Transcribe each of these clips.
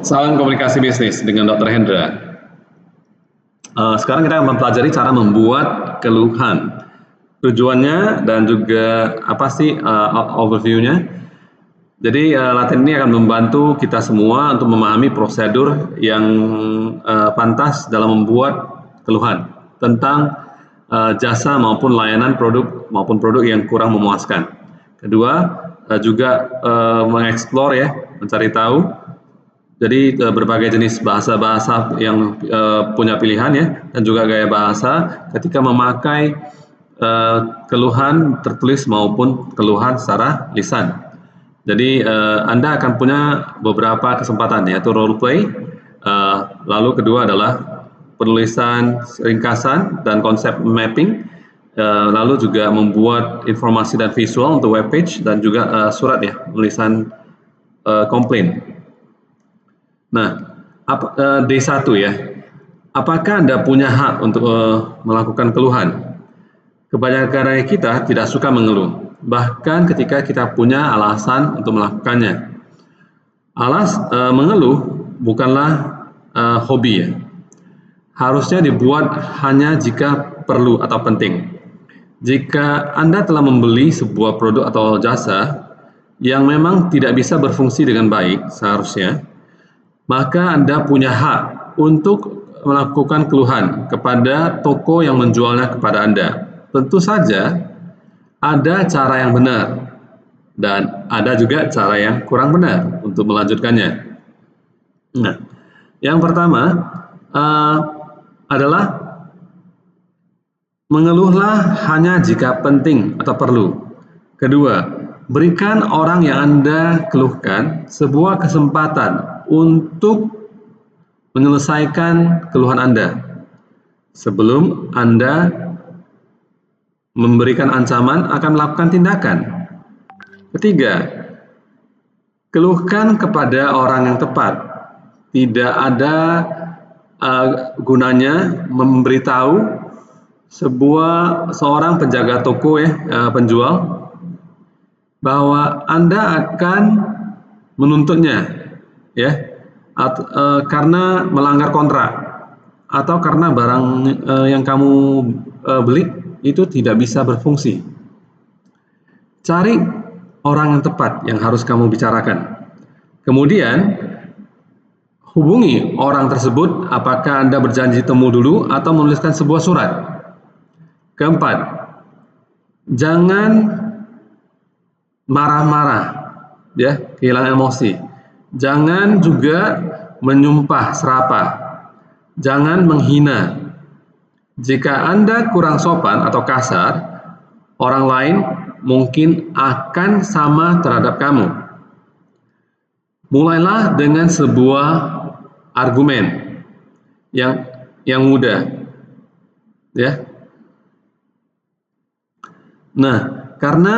Salam komunikasi bisnis dengan Dr. Hendra. Sekarang kita akan mempelajari cara membuat keluhan. Tujuannya dan juga apa sih overview-nya. Jadi latihan ini akan membantu kita semua untuk memahami prosedur yang pantas dalam membuat keluhan tentang jasa maupun layanan produk yang kurang memuaskan. Kedua, juga mengeksplor ya, mencari tahu. Jadi berbagai jenis bahasa-bahasa yang punya pilihan ya, dan juga gaya bahasa ketika memakai keluhan tertulis maupun keluhan secara lisan. Jadi Anda akan punya beberapa kesempatan, yaitu role play, lalu kedua adalah penulisan ringkasan dan konsep mapping, lalu juga membuat informasi dan visual untuk web page, dan juga surat ya, tulisan komplain. Nah, D1 ya, apakah Anda punya hak untuk melakukan keluhan? Kebanyakan dari kita tidak suka mengeluh, bahkan ketika kita punya alasan untuk melakukannya. Mengeluh bukanlah hobi ya, harusnya dibuat hanya jika perlu atau penting. Jika Anda telah membeli sebuah produk atau jasa yang memang tidak bisa berfungsi dengan baik seharusnya, maka Anda punya hak untuk melakukan keluhan kepada toko yang menjualnya kepada Anda. Tentu saja ada cara yang benar dan ada juga cara yang kurang benar untuk melanjutkannya. Nah, yang pertama adalah mengeluhlah hanya jika penting atau perlu. Kedua, berikan orang yang Anda keluhkan sebuah kesempatan untuk menyelesaikan keluhan Anda sebelum Anda memberikan ancaman akan melakukan tindakan. Ketiga, keluhkan kepada orang yang tepat. Tidak ada gunanya memberitahu seorang penjaga toko penjual bahwa Anda akan menuntutnya ya karena melanggar kontrak atau karena barang yang kamu beli itu tidak bisa berfungsi. Cari orang yang tepat yang harus kamu bicarakan. Kemudian hubungi orang tersebut, apakah Anda berjanji temu dulu atau menuliskan sebuah surat. Keempat, jangan marah-marah ya, kehilangan emosi. Jangan juga menyumpah serapah. Jangan menghina. Jika Anda kurang sopan atau kasar, orang lain mungkin akan sama terhadap kamu. Mulailah dengan sebuah argumen yang mudah, ya. Nah, karena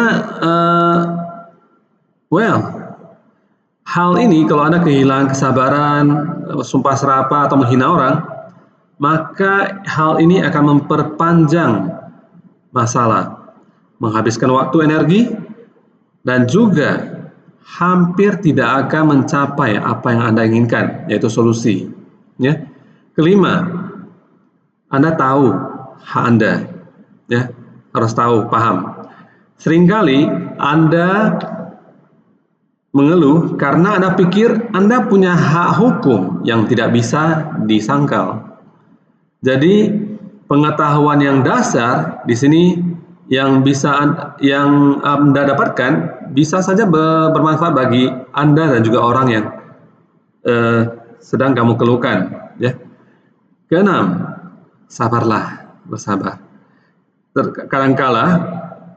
hal ini kalau Anda kehilangan kesabaran, sumpah serapah atau menghina orang, maka hal ini akan memperpanjang masalah, menghabiskan waktu, energi, dan juga hampir tidak akan mencapai apa yang Anda inginkan, yaitu solusi. Ya. Kelima, Anda tahu hak Anda, ya, harus tahu, paham. Seringkali Anda mengeluh karena Anda pikir Anda punya hak hukum yang tidak bisa disangkal. Jadi pengetahuan yang dasar di sini yang Anda dapatkan bisa saja bermanfaat bagi Anda dan juga orang yang sedang kamu keluhkan. Ya. Keenam, sabarlah, bersabar. Kadangkala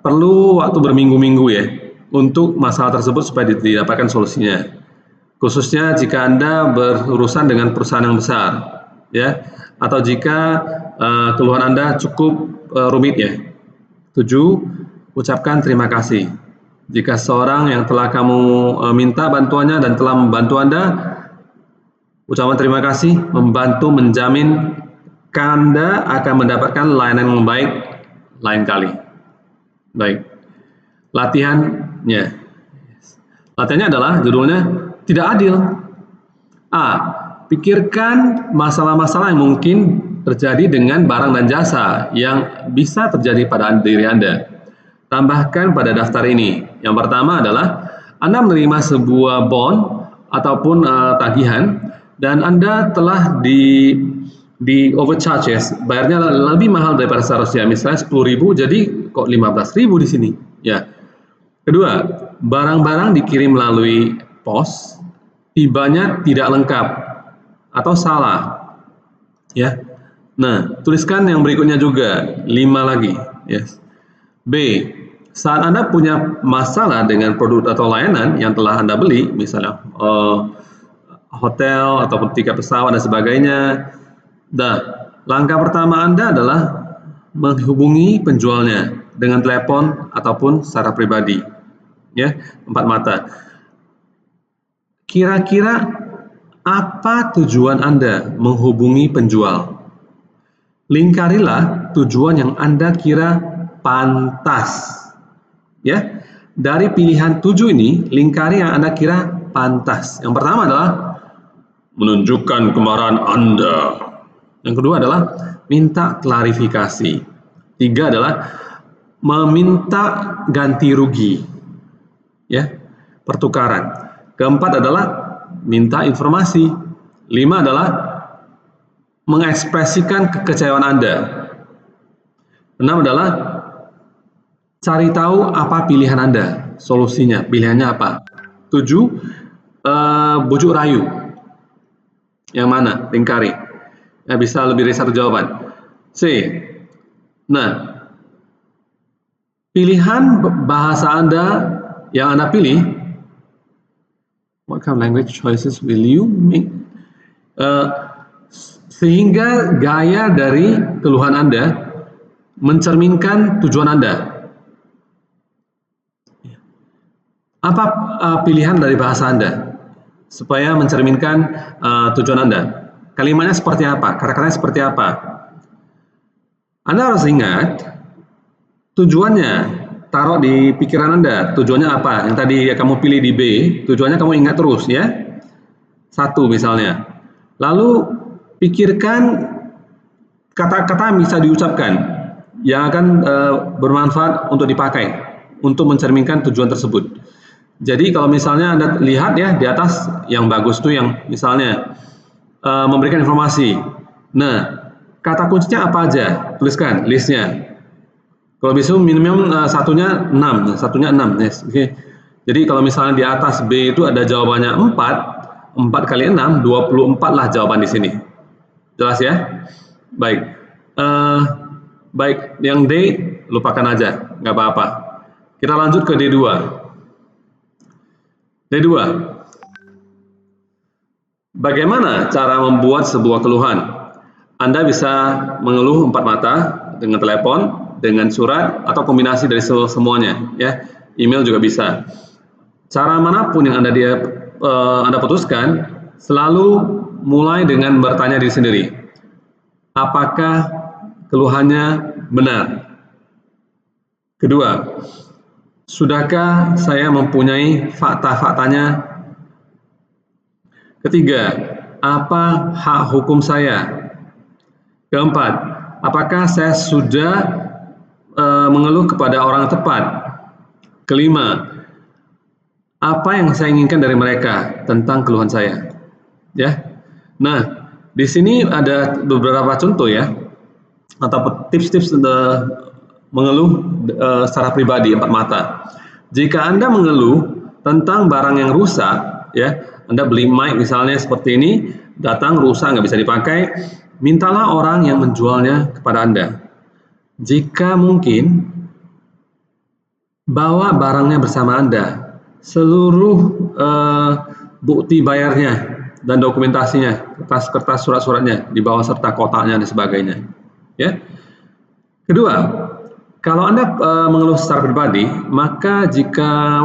perlu waktu berminggu-minggu ya untuk masalah tersebut supaya didapatkan solusinya. Khususnya jika Anda berurusan dengan perusahaan yang besar, ya, atau jika keluhan Anda cukup rumit ya. 7. Ucapkan terima kasih. Jika seorang yang telah kamu minta bantuannya dan telah membantu Anda, ucapan terima kasih membantu menjamin Anda akan mendapatkan layanan yang baik lain kali. Baik. Latihannya adalah judulnya tidak adil. A. Pikirkan masalah-masalah yang mungkin terjadi dengan barang dan jasa yang bisa terjadi pada diri Anda. Tambahkan pada daftar ini. Yang pertama adalah Anda menerima sebuah bond ataupun tagihan dan Anda telah di overcharge ya, bayarnya lebih mahal daripada seharusnya. Misalnya 10.000 jadi kok 15.000 di sini. Ya. Kedua, barang-barang dikirim melalui pos tibanya tidak lengkap atau salah. Ya. Nah, tuliskan yang berikutnya juga, 5 lagi. Yes. B. Saat Anda punya masalah dengan produk atau layanan yang telah Anda beli, misalnya hotel ataupun tiket pesawat dan sebagainya. Langkah pertama Anda adalah menghubungi penjualnya dengan telepon ataupun secara pribadi. Ya, 4 mata. Kira-kira apa tujuan Anda menghubungi penjual? Lingkarilah tujuan yang Anda kira pantas. Ya, dari pilihan 7 ini, lingkari yang Anda kira pantas. Yang pertama adalah menunjukkan kemarahan Anda. Yang kedua adalah minta klarifikasi. 3 adalah meminta ganti rugi. Ya, pertukaran. Keempat adalah minta informasi. 5 adalah mengekspresikan kekecewaan Anda. 6 adalah cari tahu apa pilihan Anda, solusinya, pilihannya apa. 7, bujuk rayu. Yang mana? Lingkari. Ya, bisa lebih dari satu jawaban. C. Nah, pilihan bahasa Anda yang Anda pilih, what kind of language choices will you make? Sehingga gaya dari keluhan Anda mencerminkan tujuan Anda. Apa pilihan dari bahasa Anda supaya mencerminkan tujuan Anda? Kalimatnya seperti apa? Kata-katanya seperti apa? Anda harus ingat tujuannya. Taruh di pikiran Anda. Tujuannya apa? Yang tadi kamu pilih di B, tujuannya kamu ingat terus ya. 1 misalnya. Lalu pikirkan kata-kata yang bisa diucapkan yang akan bermanfaat untuk dipakai untuk mencerminkan tujuan tersebut. Jadi kalau misalnya Anda lihat ya di atas yang bagus tuh yang misalnya memberikan informasi. Nah, kata kuncinya apa aja? Tuliskan listnya. Kalau bisa minimum satunya 6, yes. Okay. Jadi kalau misalnya di atas B itu ada jawabannya 4 kali 6, 24 lah jawaban di sini. Jelas ya? Baik. Baik, yang D lupakan aja, nggak apa-apa. Kita lanjut ke D2. D2. Bagaimana cara membuat sebuah keluhan? Anda bisa mengeluh 4 mata dengan telepon, dengan surat, atau kombinasi dari semuanya. Ya, email juga bisa. Cara manapun yang Anda putuskan, selalu mulai dengan bertanya diri sendiri. Apakah keluhannya benar? Kedua, sudahkah saya mempunyai fakta-faktanya? Ketiga, apa hak hukum saya? Keempat, apakah saya sudah mengeluh kepada orang tepat? Kelima, apa yang saya inginkan dari mereka tentang keluhan saya? Ya. Nah, di sini ada beberapa contoh ya, atau tips-tips mengeluh secara pribadi 4 mata. Jika Anda mengeluh tentang barang yang rusak, ya, Anda beli mic misalnya seperti ini, datang rusak nggak bisa dipakai, mintalah orang yang menjualnya kepada Anda. Jika mungkin, bawa barangnya bersama Anda, seluruh bukti bayarnya dan dokumentasinya, kertas surat-suratnya dibawa serta kotaknya dan sebagainya. Ya. Kedua, kalau Anda mengeluh secara pribadi, maka jika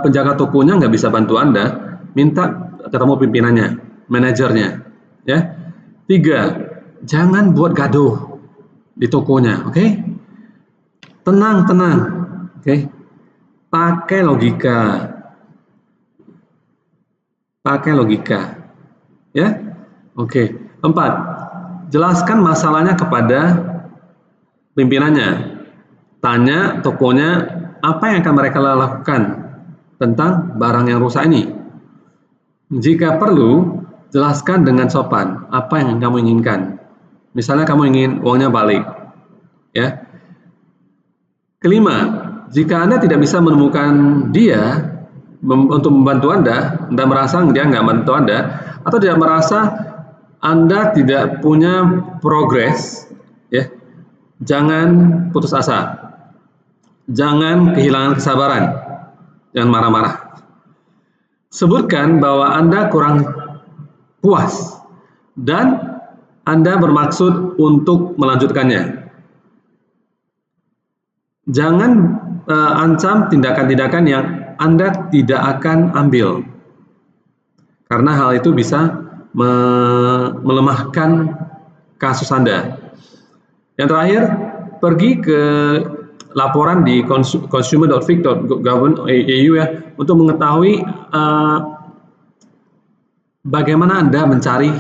penjaga tokonya nggak bisa bantu Anda, minta ketemu pimpinannya, manajernya. Ya. 3, jangan buat gaduh di tokonya, oke? Tenang, oke? Pakai logika. Ya, oke. 4. Jelaskan masalahnya kepada pimpinannya. Tanya tokonya apa yang akan mereka lakukan tentang barang yang rusak ini. Jika perlu, jelaskan dengan sopan apa yang kamu inginkan. Misalnya kamu ingin uangnya balik. Ya. Kelima, jika Anda tidak bisa menemukan dia untuk membantu Anda merasa dia nggak membantu Anda, atau tidak merasa Anda tidak punya progres, ya, jangan putus asa, jangan kehilangan kesabaran, jangan marah-marah. Sebutkan bahwa Anda kurang puas dan Anda bermaksud untuk melanjutkannya. Jangan ancam tindakan-tindakan yang Anda tidak akan ambil, karena hal itu bisa melemahkan kasus Anda. Yang terakhir, pergi ke laporan di consumer.fic.gov.au ya, untuk mengetahui bagaimana Anda mencari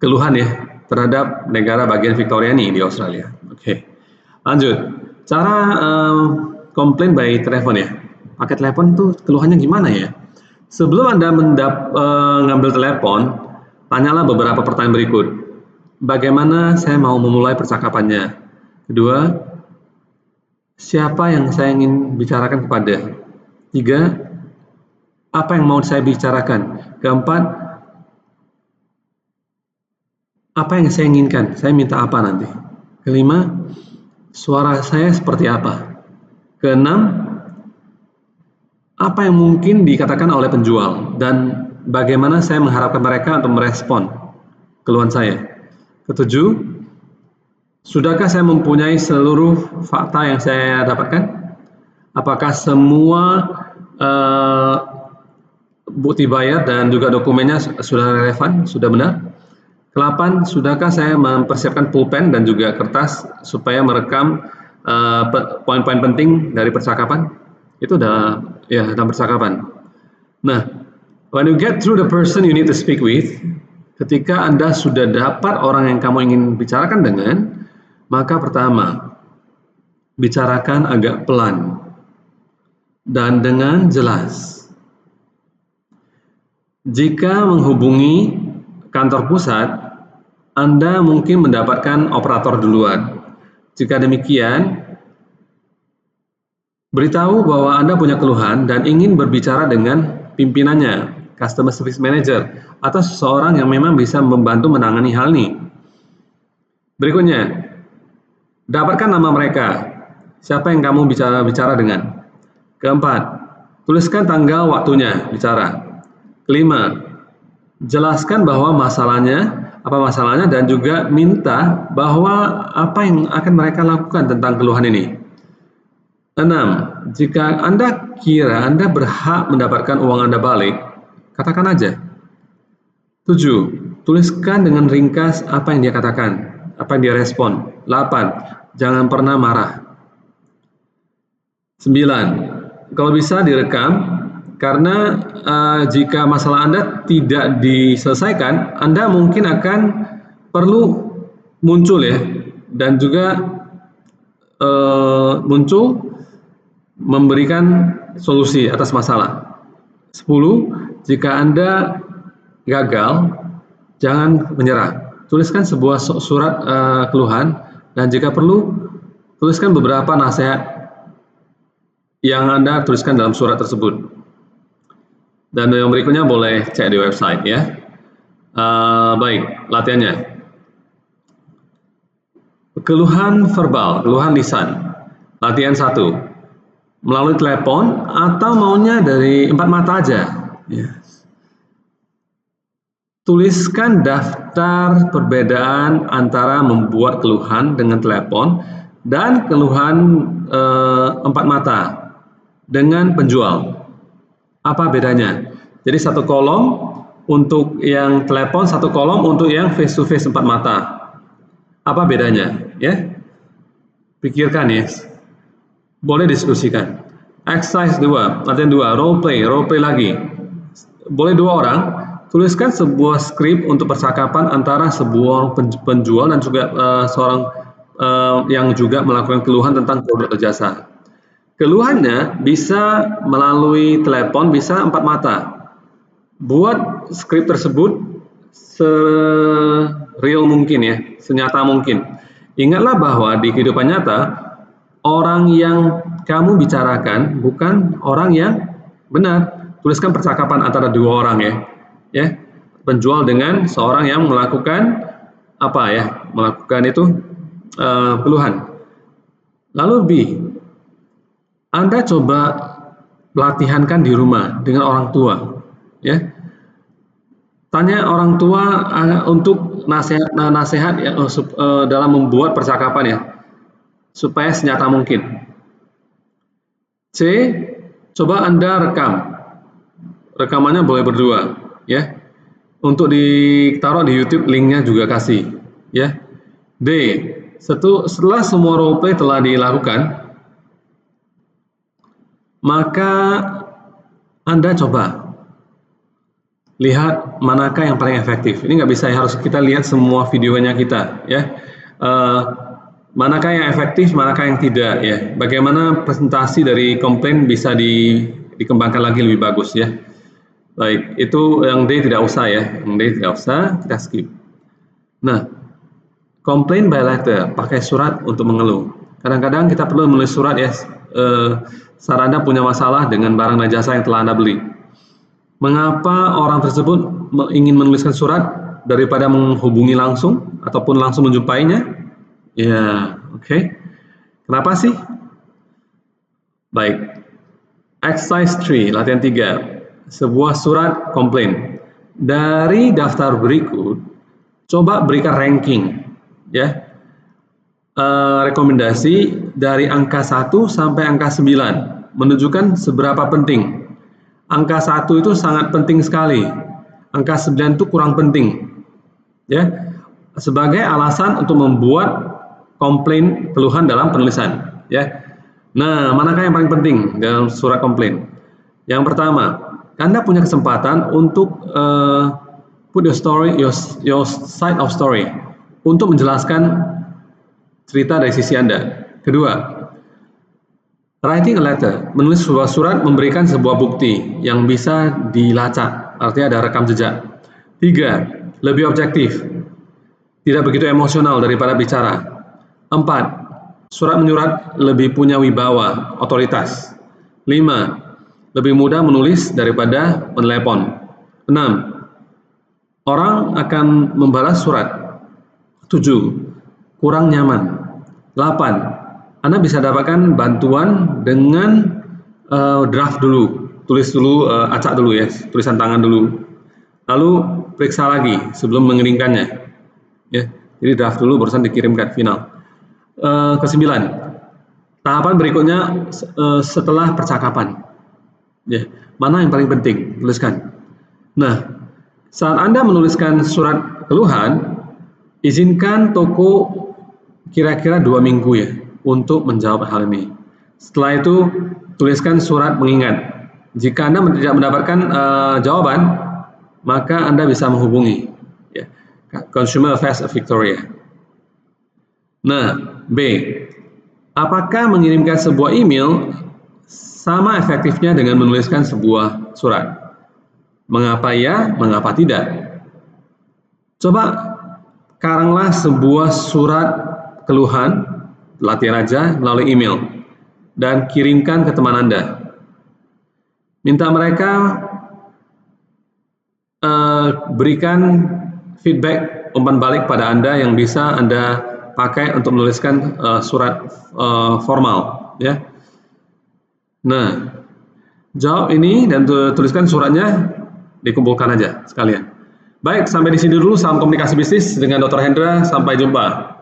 keluhan ya terhadap negara bagian Victoria ini di Australia. Oke, lanjut. Cara komplain by telepon ya. Pakai telepon tuh keluhannya gimana ya? Sebelum Anda ngambil telepon, tanyalah beberapa pertanyaan berikut. Bagaimana saya mau memulai percakapannya? Kedua, siapa yang saya ingin bicarakan kepada? 3, apa yang mau saya bicarakan? Keempat, apa yang saya inginkan? Saya minta apa nanti? Kelima, suara saya seperti apa? Keenam, apa yang mungkin dikatakan oleh penjual dan bagaimana saya mengharapkan mereka untuk merespon keluhan saya. Ketujuh, sudahkah saya mempunyai seluruh fakta yang saya dapatkan? Apakah semua bukti bayar dan juga dokumennya sudah relevan, sudah benar? Ke-8, sudahkah saya mempersiapkan pulpen dan juga kertas supaya merekam poin-poin penting dari percakapan? Itu dalam percakapan. Nah, when you get through the person you need to speak with, ketika Anda sudah dapat orang yang kamu ingin bicarakan dengan, maka pertama, bicarakan agak pelan dan dengan jelas. Jika menghubungi kantor pusat, Anda mungkin mendapatkan operator duluan. Jika demikian, beritahu bahwa Anda punya keluhan dan ingin berbicara dengan pimpinannya, customer service manager, atau seseorang yang memang bisa membantu menangani hal ini. Berikutnya, dapatkan nama mereka. Siapa yang kamu bicara dengan? Keempat, tuliskan tanggal waktunya bicara. Kelima, jelaskan bahwa apa masalahnya dan juga minta bahwa apa yang akan mereka lakukan tentang keluhan ini. 6. Jika Anda kira Anda berhak mendapatkan uang Anda balik, katakan aja. 7. Tuliskan dengan ringkas apa yang dia katakan, apa yang dia respon. 8. Jangan pernah marah. 9. Kalau bisa direkam, karena jika masalah Anda tidak diselesaikan, Anda mungkin akan perlu muncul ya, dan juga muncul memberikan solusi atas masalah. 10. Jika Anda gagal, jangan menyerah. Tuliskan sebuah surat keluhan, dan jika perlu, tuliskan beberapa nasihat yang Anda tuliskan dalam surat tersebut. Dan yang berikutnya boleh cek di website ya. Baik, latihannya. Keluhan verbal, keluhan lisan. Latihan 1. Melalui telepon atau maunya dari empat mata aja. Yes. Tuliskan daftar perbedaan antara membuat keluhan dengan telepon dan keluhan empat mata dengan penjual. Apa bedanya? Jadi satu kolom untuk yang telepon, satu kolom untuk yang face to face empat mata. Apa bedanya? Ya, pikirkan ya. Boleh diskusikan. Exercise 2, latihan 2, role play lagi. Boleh 2 orang, tuliskan sebuah skrip untuk percakapan antara sebuah penjual dan juga seorang yang juga melakukan keluhan tentang produk atau jasa. Keluhannya bisa melalui telepon, bisa 4 mata. Buat skrip tersebut se-real mungkin ya, senyata mungkin. Ingatlah bahwa di kehidupan nyata, orang yang kamu bicarakan bukan orang yang benar. Tuliskan percakapan antara dua orang ya. Penjual dengan seorang yang melakukan melakukan itu keluhan. Lalu B, Anda coba latihankan di rumah dengan orang tua, ya. Tanya orang tua untuk nasihat ya, dalam membuat percakapan ya, supaya senyata mungkin. C, coba Anda rekam. Rekamannya boleh berdua, ya. Untuk ditaruh di YouTube, linknya juga kasih, ya. D, setelah semua roleplay telah dilakukan, maka Anda coba lihat manakah yang paling efektif. Ini nggak bisa, harus kita lihat semua videonya kita, ya. Manakah yang efektif, manakah yang tidak, ya. Bagaimana presentasi dari komplain bisa dikembangkan lagi lebih bagus, ya. Baik, itu yang D tidak usah ya, yang D tidak usah, kita skip. Nah, complain by letter, pakai surat untuk mengeluh. Kadang-kadang kita perlu menulis surat ya, saat Anda punya masalah dengan barang dan jasa yang telah Anda beli. Mengapa orang tersebut ingin menuliskan surat daripada menghubungi langsung ataupun langsung menjumpainya? Ya, oke. Kenapa sih? Baik. Exercise 3, latihan 3. Sebuah surat komplain. Dari daftar berikut, coba berikan ranking, ya. Rekomendasi dari angka 1 sampai angka 9, menunjukkan seberapa penting. Angka 1 itu sangat penting sekali. Angka 9 itu kurang penting, ya. Sebagai alasan untuk membuat komplain keluhan dalam penulisan, ya. Nah, manakah yang paling penting dalam surat komplain? Yang pertama, Anda punya kesempatan untuk put your story, your side of story, untuk menjelaskan cerita dari sisi Anda. Kedua, writing a letter, menulis sebuah surat memberikan sebuah bukti yang bisa dilacak, artinya ada rekam jejak. 3, lebih objektif, tidak begitu emosional daripada bicara. 4, surat menyurat lebih punya wibawa, otoritas. 5, lebih mudah menulis daripada menelepon. 6, orang akan membalas surat. 7, kurang nyaman. 8, Anda bisa dapatkan bantuan dengan draft dulu, tulis dulu, acak dulu ya, tulisan tangan dulu. Lalu periksa lagi sebelum mengirimkannya. Ya, jadi draft dulu barusan dikirimkan final. Ke-9, tahapan berikutnya setelah percakapan. Ya, mana yang paling penting? Tuliskan. Nah, saat Anda menuliskan surat keluhan, izinkan toko kira-kira 2 minggu ya untuk menjawab hal ini. Setelah itu, tuliskan surat pengingat. Jika Anda tidak mendapatkan jawaban, maka Anda bisa menghubungi ya, Consumer Affairs Victoria. Nah, B, apakah mengirimkan sebuah email sama efektifnya dengan menuliskan sebuah surat? Mengapa ya, mengapa tidak? Coba karanglah sebuah surat keluhan, latihan aja, melalui email, dan kirimkan ke teman Anda. Minta mereka berikan feedback, umpan balik pada Anda yang bisa Anda pakai untuk menuliskan surat formal, ya. Nah, jawab ini dan tuliskan suratnya, dikumpulkan aja sekalian. Baik, sampai di sini dulu. Salam komunikasi bisnis dengan Dr. Hendra. Sampai jumpa.